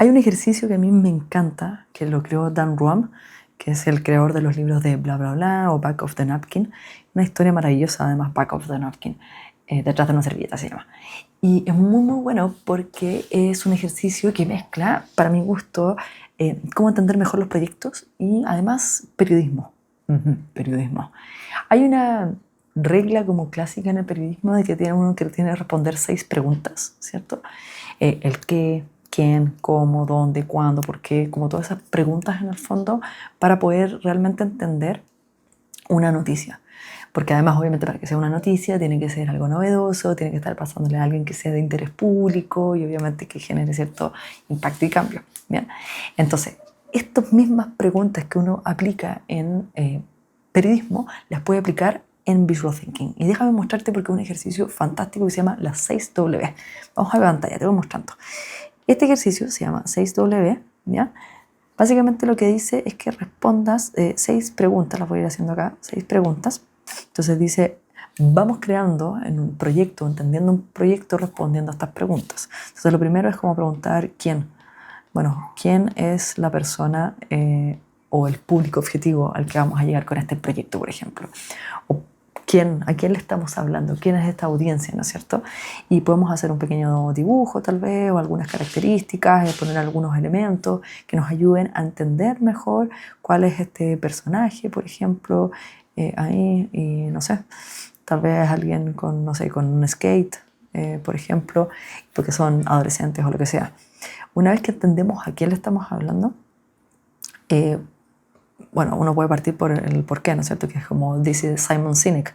Hay un ejercicio que a mí me encanta, que lo creó Dan Roam, que es el creador de los libros de Bla Bla Bla o Back of the Napkin. Una historia maravillosa, además, Back of the Napkin. Detrás de una servilleta se llama. Y es muy, muy bueno porque es un ejercicio que mezcla, para mi gusto, cómo entender mejor los proyectos y además periodismo. Periodismo. Hay una regla como clásica en el periodismo de que tiene uno que tiene que responder 6 preguntas, ¿cierto? El qué, quién, cómo, dónde, cuándo, por qué, como todas esas preguntas en el fondo para poder realmente entender una noticia. Porque además, obviamente, para que sea una noticia tiene que ser algo novedoso, tiene que estar pasándole a alguien que sea de interés público y obviamente que genere cierto impacto y cambio. ¿Bien? Entonces, estas mismas preguntas que uno aplica en periodismo, las puede aplicar en Visual Thinking. Y déjame mostrarte porque es un ejercicio fantástico que se llama las 6W. Vamos a la pantalla, te voy mostrando. Este ejercicio se llama 6W, ¿ya? Básicamente lo que dice es que respondas 6 preguntas, las voy a ir haciendo acá, 6 preguntas. Entonces dice, vamos creando en un proyecto, entendiendo un proyecto, respondiendo a estas preguntas. Entonces lo primero es como preguntar quién. Bueno, ¿quién es la persona o el público objetivo al que vamos a llegar con este proyecto, por ejemplo? O a quién le estamos hablando, quién es esta audiencia, ¿no es cierto? Y podemos hacer un pequeño dibujo tal vez o algunas características, poner algunos elementos que nos ayuden a entender mejor cuál es este personaje, por ejemplo, ahí, y no sé, tal vez alguien con, no sé, con un skate, por ejemplo, porque son adolescentes o lo que sea. Una vez que entendemos a quién le estamos hablando, bueno, uno puede partir por el por qué, ¿no es cierto? Que es como dice Simon Sinek,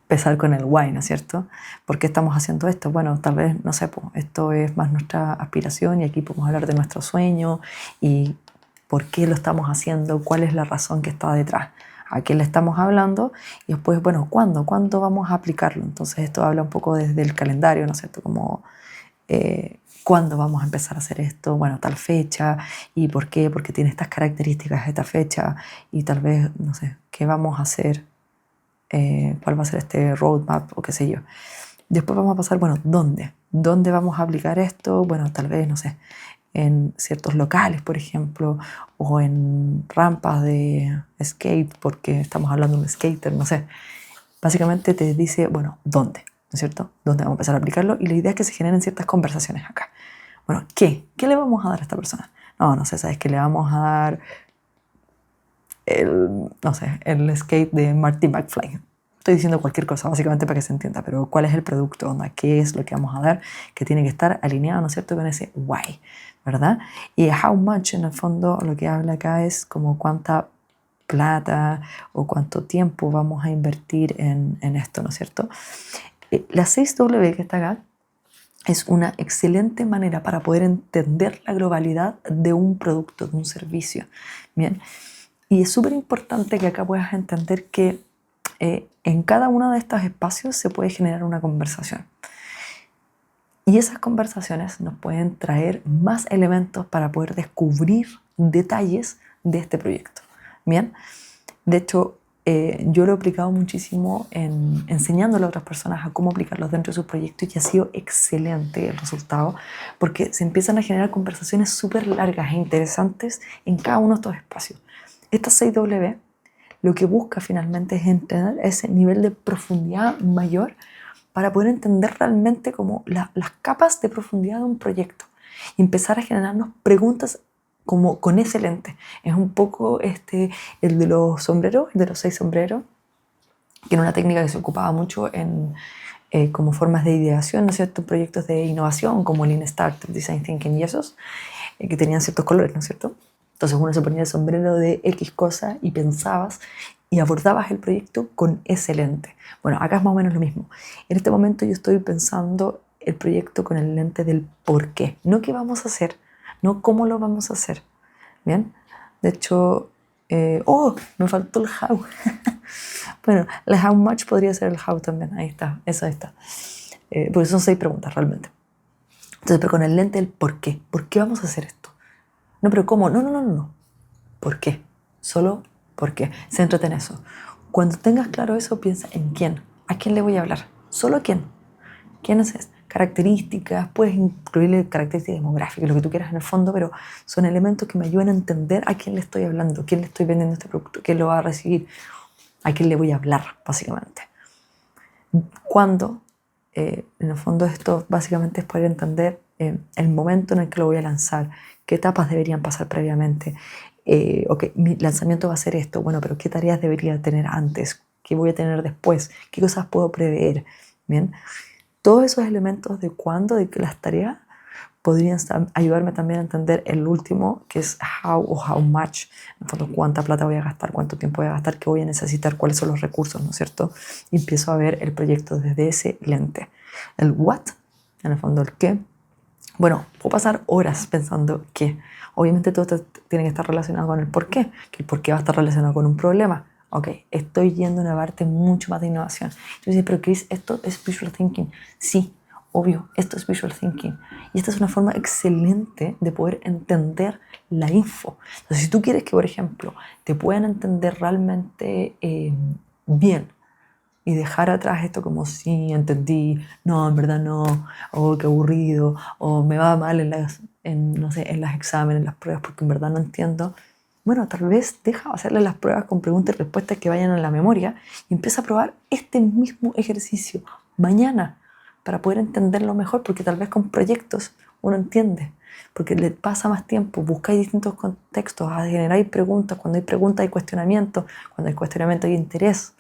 empezar con el why, ¿no es cierto? ¿Por qué estamos haciendo esto? Bueno, tal vez, no sé, pues, esto es más nuestra aspiración y aquí podemos hablar de nuestro sueño y por qué lo estamos haciendo, cuál es la razón que está detrás, a quién le estamos hablando y después, bueno, ¿cuándo? ¿Cuándo vamos a aplicarlo? Entonces esto habla un poco desde el calendario, ¿no es cierto? Como ¿cuándo vamos a empezar a hacer esto? Bueno, tal fecha. ¿Y por qué? Porque tiene estas características esta fecha y tal vez, no sé, ¿qué vamos a hacer? ¿Cuál va a ser este roadmap o qué sé yo? Después vamos a pasar, bueno, ¿dónde? ¿Dónde vamos a aplicar esto? Bueno, tal vez, no sé, en ciertos locales, por ejemplo, o en rampas de skate, porque estamos hablando de un skater, no sé. Básicamente te dice, bueno, ¿dónde? ¿No es cierto? ¿Dónde vamos a empezar a aplicarlo? Y la idea es que se generen ciertas conversaciones acá. Bueno, ¿qué? ¿Qué le vamos a dar a esta persona? No sé, ¿sabes qué? Le vamos a dar no sé, el skate de Marty McFly. Estoy diciendo cualquier cosa, básicamente para que se entienda, pero ¿cuál es el producto? ¿Onda? ¿Qué es lo que vamos a dar? Que tiene que estar alineado, ¿no es cierto?, con ese why, ¿verdad? Y how much, en el fondo, lo que habla acá es como cuánta plata o cuánto tiempo vamos a invertir en esto, ¿no es cierto? La 6W que está acá es una excelente manera para poder entender la globalidad de un producto, de un servicio. Bien, y es súper importante que acá puedas entender que en cada uno de estos espacios se puede generar una conversación. Y esas conversaciones nos pueden traer más elementos para poder descubrir detalles de este proyecto. Bien, de hecho, yo lo he aplicado muchísimo enseñándole a otras personas a cómo aplicarlos dentro de sus proyectos y ha sido excelente el resultado porque se empiezan a generar conversaciones súper largas e interesantes en cada uno de estos espacios. Esta 6W lo que busca finalmente es entender ese nivel de profundidad mayor para poder entender realmente como las capas de profundidad de un proyecto y empezar a generarnos preguntas como con ese lente. Es un poco el de los sombreros, el de los 6 sombreros, que era una técnica que se ocupaba mucho en como formas de ideación, ¿no es cierto?, proyectos de innovación como Lean Startup, Design Thinking y esos, que tenían ciertos colores, ¿no es cierto? Entonces uno se ponía el sombrero de X cosa y pensabas y abordabas el proyecto con ese lente. Bueno, acá es más o menos lo mismo. En este momento yo estoy pensando el proyecto con el lente del por qué. No qué vamos a hacer, no cómo lo vamos a hacer. ¿Bien? De hecho, me faltó el how. Bueno, el how much podría ser el how también. Ahí está, eso ahí está. Porque son 6 preguntas realmente. Entonces, pero con el lente del por qué. ¿Por qué vamos a hacer esto? No, pero ¿cómo? No. ¿Por qué? Solo ¿por qué? Céntrate en eso. Cuando tengas claro eso, piensa en quién. ¿A quién le voy a hablar? ¿Solo a quién? ¿Quién es este? características, puedes incluirle características demográficas, lo que tú quieras en el fondo, pero son elementos que me ayudan a entender a quién le estoy hablando, quién le estoy vendiendo este producto, quién lo va a recibir, a quién le voy a hablar, básicamente. Cuando, en el fondo, esto básicamente es poder entender el momento en el que lo voy a lanzar, qué etapas deberían pasar previamente. Ok, mi lanzamiento va a ser esto, bueno, pero ¿qué tareas debería tener antes? ¿Qué voy a tener después? ¿Qué cosas puedo prever? Bien, todos esos elementos de cuándo, de las tareas, podrían ayudarme también a entender el último, que es how o how much, en el fondo, cuánta plata voy a gastar, cuánto tiempo voy a gastar, qué voy a necesitar, cuáles son los recursos, ¿no es cierto? Y empiezo a ver el proyecto desde ese lente. El what, en el fondo el qué. Bueno, puedo pasar horas pensando qué. Obviamente todo esto tiene que estar relacionado con el por qué, que el por qué va a estar relacionado con un problema. Ok, estoy yendo a una parte mucho más de innovación. Yo digo, pero Chris, ¿esto es visual thinking? Sí, obvio, esto es visual thinking. Y esta es una forma excelente de poder entender la info. Entonces, si tú quieres que, por ejemplo, te puedan entender realmente bien y dejar atrás esto como sí, entendí, no, en verdad no, o qué aburrido, o me va mal no sé, en las exámenes, en las pruebas, porque en verdad no entiendo. Bueno, tal vez deja hacerle las pruebas con preguntas y respuestas que vayan a la memoria y empieza a probar este mismo ejercicio mañana para poder entenderlo mejor, porque tal vez con proyectos uno entiende, porque le pasa más tiempo, buscáis distintos contextos, generáis preguntas, cuando hay preguntas hay cuestionamiento, cuando hay cuestionamiento hay interés,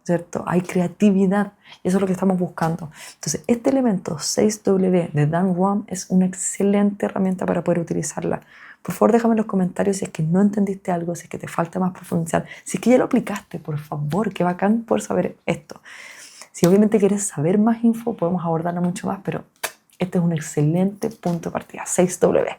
¿cierto? Hay creatividad y eso es lo que estamos buscando. Entonces, este elemento 6W de Dan Roam es una excelente herramienta para poder utilizarla. Por favor, déjame en los comentarios si es que no entendiste algo, si es que te falta más profundizar, si es que ya lo aplicaste, por favor, qué bacán poder saber esto. Si obviamente quieres saber más info, podemos abordarla mucho más, pero este es un excelente punto de partida, 6W.